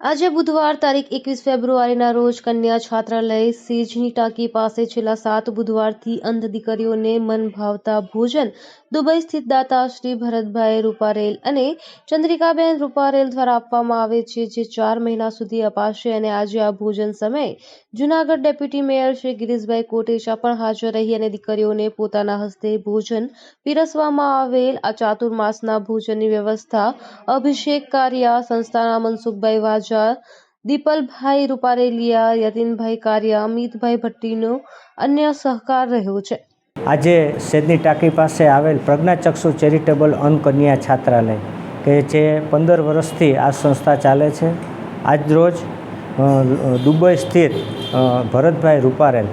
આજે બુધવાર તારીખ 21 ફેબ્રુઆરીના રોજ કન્યા છાત્રાલય સેજની ટાંકી પાસે છેલ્લા 7 બુધવારથી અંધ દીકરીઓને મન ભાવતા ભોજન દુબઈ સ્થિત દાતા શ્રી ભરતભાઈ રૂપારેલ અને ચંદ્રિકાબેન રૂપારેલ દ્વારા આપવામાં આવે છે, જે 4 મહિના સુધી અપાશે. અને આજે આ ભોજન સમયે જૂનાગઢ ડેપ્યુટી મેયર શ્રી ગિરીશભાઈ કોટેચા પણ હાજર રહી અને દીકરીઓને પોતાના હસ્તે ભોજન પીરસવામાં આવેલ. આ ચાતુર્માસના ભોજનની વ્યવસ્થા અભિષેક કારિયા સંસ્થાના મનસુખભાઈ વાજા, દીપલભાઈ રૂપારેલિયા, યતીનભાઈ કારિયા, અમિતભાઈ ભટ્ટીનો અન્ય સહકાર રહ્યો છે. આજે સેજની ટાંકી પાસે આવેલ પ્રજ્ઞાચક્ષુ ચેરિટેબલ અન્નકન્યા છાત્રાલય કે જે 15 વર્ષથી આ સંસ્થા ચાલે છે. આજરોજ દુબઈ સ્થિત ભરતભાઈ રૂપારેલ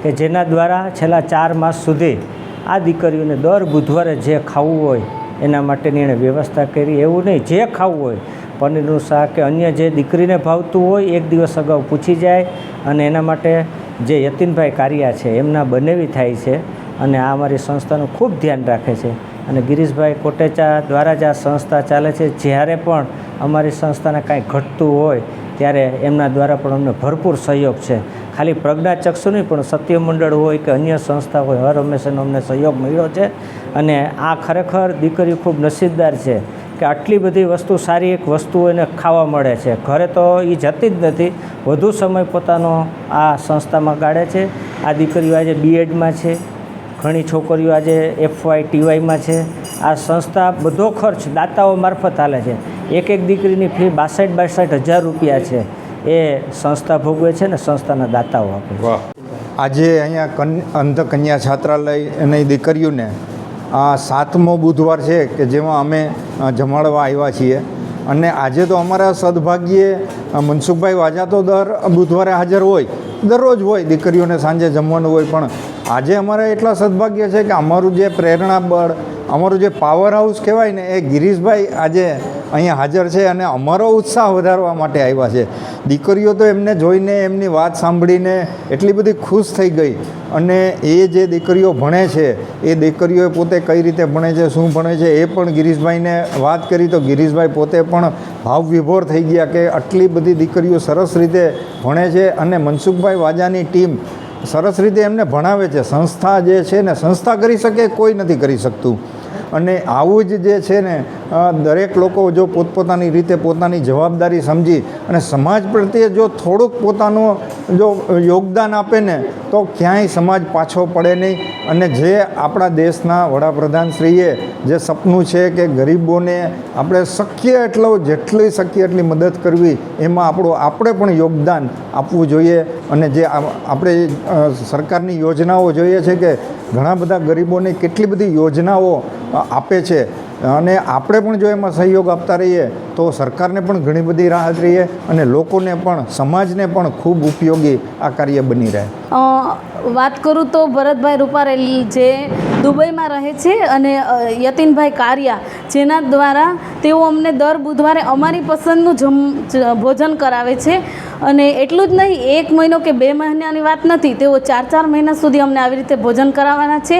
કે જેના દ્વારા છેલ્લા 4 માસ સુધી આ દીકરીઓને દર બુધવારે જે ખાવું હોય એના માટેની એણે વ્યવસ્થા કરી. એવું નહીં, જે ખાવું હોય પનીરનું શાક કે અન્ય જે દીકરીને ભાવતું હોય એક દિવસ અગાઉ પૂછી જાય. અને એના માટે જે યતીનભાઈ કારિયા છે એમના બનેવી થાય છે અને આ અમારી સંસ્થાનું ખૂબ ધ્યાન રાખે છે. અને ગિરીશભાઈ કોટેચા દ્વારા જ આ સંસ્થા ચાલે છે. જ્યારે પણ અમારી સંસ્થાને કાંઈ ઘટતું હોય ત્યારે એમના દ્વારા પણ અમને ભરપૂર સહયોગ છે. ખાલી પ્રજ્ઞાચક્ષુ નહીં પણ સત્ય મંડળ હોય કે અન્ય સંસ્થા હોય, હર હંમેશાનો અમને સહયોગ મળ્યો છે. અને આ ખરેખર દીકરીઓ ખૂબ નસીબદાર છે કે આટલી બધી વસ્તુ, સારી એક વસ્તુ એને ખાવા મળે છે. ઘરે તો એ જતી જ નથી, વધુ સમય પોતાનો આ સંસ્થામાં ગાળે છે. આ દીકરીઓ આજે બીએડમાં છે, ઘણી છોકરીઓ આજે FY TYમાં છે. આ સંસ્થા બધો ખર્ચ દાતાઓ મારફત હાલે છે. એક દીકરીની ફી 62,000 રૂપિયા છે એ સંસ્થા ભોગવે છે ને સંસ્થાના દાતાઓ આપે છે. આજે અહીંયા અંધ કન્યા છાત્રાલય અને દીકરીઓને આ 7મો બુધવાર છે કે જેમાં અમે જમાડવા આવ્યા છીએ. અને આજે તો અમારા સદભાગ્યે મનસુખભાઈ વાજા તો દર બુધવારે હાજર હોય, દરરોજ હોય, દીકરીઓને સાંજે જમવાનું હોય. પણ આજે અમારે એટલા સદભાગ્ય છે કે અમારું જે પ્રેરણા બળ, અમારું જે પાવર હાઉસ કહેવાય ને, એ ગિરીશભાઈ આજે અહીંયા હાજર છે અને અમારો ઉત્સાહ વધારવા માટે આવ્યા છે. દીકરીઓ તો એમને જોઈને, એમની વાત સાંભળીને એટલી બધી ખુશ થઈ ગઈ. અને એ જે દીકરીઓ ભણે છે એ દીકરીઓ પોતે કઈ રીતે ભણે છે, શું ભણે છે, એ પણ ગિરીશભાઈને વાત કરી તો ગિરીશભાઈ પોતે પણ ભાવ વિભોર થઈ ગયા કે આટલી બધી દીકરીઓ સરસ રીતે ભણે છે. અને મનસુખભાઈ વાજાની ટીમ સરસ રીતે એમને ભણાવે છે. સંસ્થા જે છે ને, સંસ્થા કરી શકે, કોઈ નથી કરી શકતું. અને આવું જ જે છે ને, દરેક લોકો જો પોતપોતાની રીતે પોતાની જવાબદારી સમજી અને સમાજ પ્રત્યે જો થોડુંક પોતાનું જો યોગદાન આપે ને, તો ક્યાંય સમાજ પાછો પડે નહીં. અને જે આપણા દેશના વડાપ્રધાનશ્રીએ જે સપનું છે કે ગરીબોને આપણે શક્ય જેટલી શક્ય એટલી મદદ કરવી, એમાં આપણે પણ યોગદાન આપવું જોઈએ. અને જે આપણે સરકારની યોજનાઓ જોઈએ છે કે ઘણા બધા ગરીબોને કેટલી બધી યોજનાઓ આપે છે, અને આપણે પણ જો એમાં સહયોગ આપતા રહીએ તો સરકારને પણ ઘણી બધી રાહત રહીએ અને લોકોને પણ, સમાજને પણ ખૂબ ઉપયોગી આ કાર્ય બની રહે. વાત કરું તો ભરતભાઈ રૂપારેલ જે દુબઈમાં રહે છે અને યતીનભાઈ કારિયા જેના દ્વારા તેઓ અમને દર બુધવારે અમારી પસંદનું ભોજન કરાવે છે. અને એટલું જ નહીં, 1 મહિનો કે 2 મહિનાની વાત નથી, તેઓ 4 મહિના સુધી અમને આવી રીતે ભોજન કરાવવાના છે.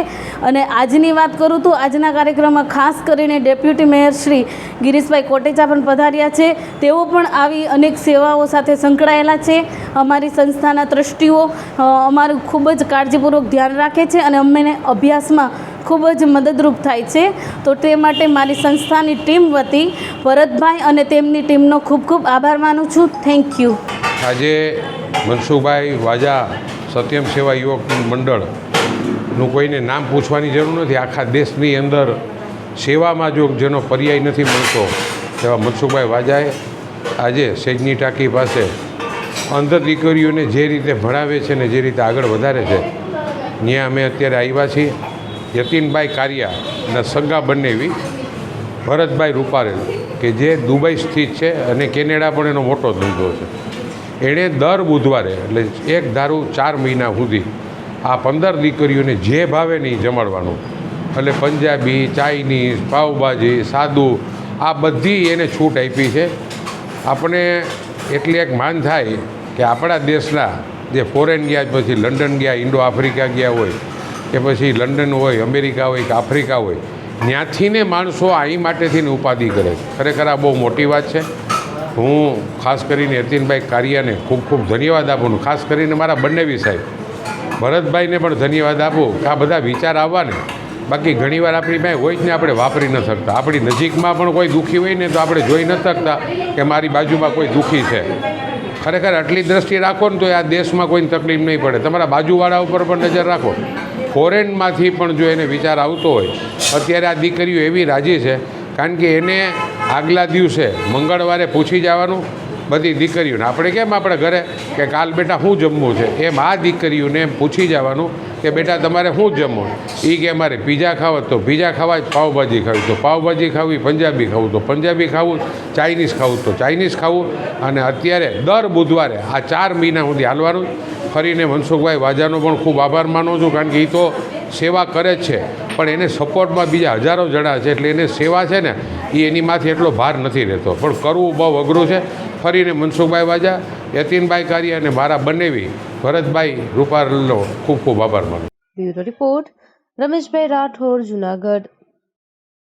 અને આજની વાત કરું તો આજના કાર્યક્રમમાં ખાસ કરીને ડેપ્યુટી મેયર શ્રી ગિરીશભાઈ કોટેચા પણ પધાર્યા છે. તેઓ પણ આવી અનેક સેવાઓ સાથે સંકળાયેલા છે. અમારી સંસ્થાના ટ્રસ્ટીઓ અમારું ખૂબ જ કાળજીપૂર્વક ધ્યાન રાખે છે અને અમને અભ્યાસમાં ખૂબ જ મદદરૂપ થાય છે. તો તે માટે મારી સંસ્થાની ટીમ વતી ભરતભાઈ અને તેમની ટીમનો ખૂબ ખૂબ આભાર માનું છું. Thank you. આજે મનસુખભાઈ વાજા સત્યમ સેવા યુવક મંડળનું કોઈને નામ પૂછવાની જરૂર નથી. આખા દેશની અંદર સેવામાં જો જેનો પર્યાય નથી મળતો તેવા મનસુખભાઈ વાજાએ આજે સેજની ટાંકી પાસે અંધ દીકરીઓને જે રીતે ભણાવે છે ને જે રીતે આગળ વધારે છે, ત્યાં અમે અત્યારે આવ્યા છીએ. યતીનભાઈ કારિયા અને સગા બનેવી ભરતભાઈ રૂપારેલ કે જે દુબઈ સ્થિત છે અને કેનેડા પણ એનો મોટો ધંધો છે. એણે દર બુધવારે એટલે એક ધારું 4 મહિના સુધી આ 15 દીકરીઓને જે ભાવે નહીં જમાડવાનું. એટલે પંજાબી, ચાઇનીઝ, પાવભાજી, સાદું, આ બધી એને છૂટ આપી છે. આપણે એટલી એક માન થાય કે આપણા દેશના જે ફોરેન ગયા, પછી લંડન ગયા, ઇન્ડો આફ્રિકા ગયા હોય કે પછી લંડન હોય, અમેરિકા હોય કે આફ્રિકા હોય, ત્યાંથી ને માણસો અહીં માટેથી ઉપાધિ કરે છે. ખરેખર આ બહુ મોટી વાત છે. હું ખાસ કરીને યતીનભાઈ કારિયાને ખૂબ ખૂબ ધન્યવાદ આપું છું. ખાસ કરીને મારા બંનેવી સાહેબ ભરતભાઈને પણ ધન્યવાદ આપું કે આ બધા વિચાર આવવાને. બાકી ઘણીવાર આપણી પાસે હોય જ ને આપણે વાપરી ન શકતા. આપણી નજીકમાં પણ કોઈ દુઃખી હોય ને તો આપણે જોઈ ન શકતા કે મારી બાજુમાં કોઈ દુઃખી છે. ખરેખર આટલી દ્રષ્ટિ રાખો ને તો આ દેશમાં કોઈને તકલીફ નહીં પડે. તમારા બાજુવાળા ઉપર પણ નજર રાખો. ફોરેનમાંથી પણ જો એને વિચાર આવતો હોય, અત્યારે આ દીકરીઓ એવી રાજી છે કારણ કે એને આગલા દિવસે મંગળવારે પૂછી જવાનું બધી દીકરીઓને. આપણે કેમ આપણે ઘરે કે કાલ બેટા શું જમવું છે, એમ આ દીકરીઓને એમ પૂછી જવાનું કે બેટા તમારે શું જમવું. એ કે અમારે પીઝા ખાવા તો પીઝા ખાવા, પાવભાજી ખાવી તો પાવભાજી ખાવી, પંજાબી ખાવું તો પંજાબી ખાવું, ચાઇનીઝ ખાવું તો ચાઇનીઝ ખાવું. અને અત્યારે દર બુધવારે આ 4 મહિના સુધી હાલવાનું. ફરીને મનસુખભાઈ વાજાનો પણ ખૂબ આભાર માનું છું કારણ કે એ તો સેવા કરે જ છે પણ એને સપોર્ટમાં બીજા હજારો જણા છે એટલે એને સેવા છે ને એ એની માથે એટલો ભાર નથી રહેતો. પણ કરવું બહુ અઘરું છે. ફરીને મનસુખભાઈ વાજા, યતીનભાઈ કારિયા અને મારા બંનેવી ભરતભાઈ રૂપારેલનો ખૂબ ખૂબ આભાર માનું. Bureau report Rameshbhai Rathod, Junagadh.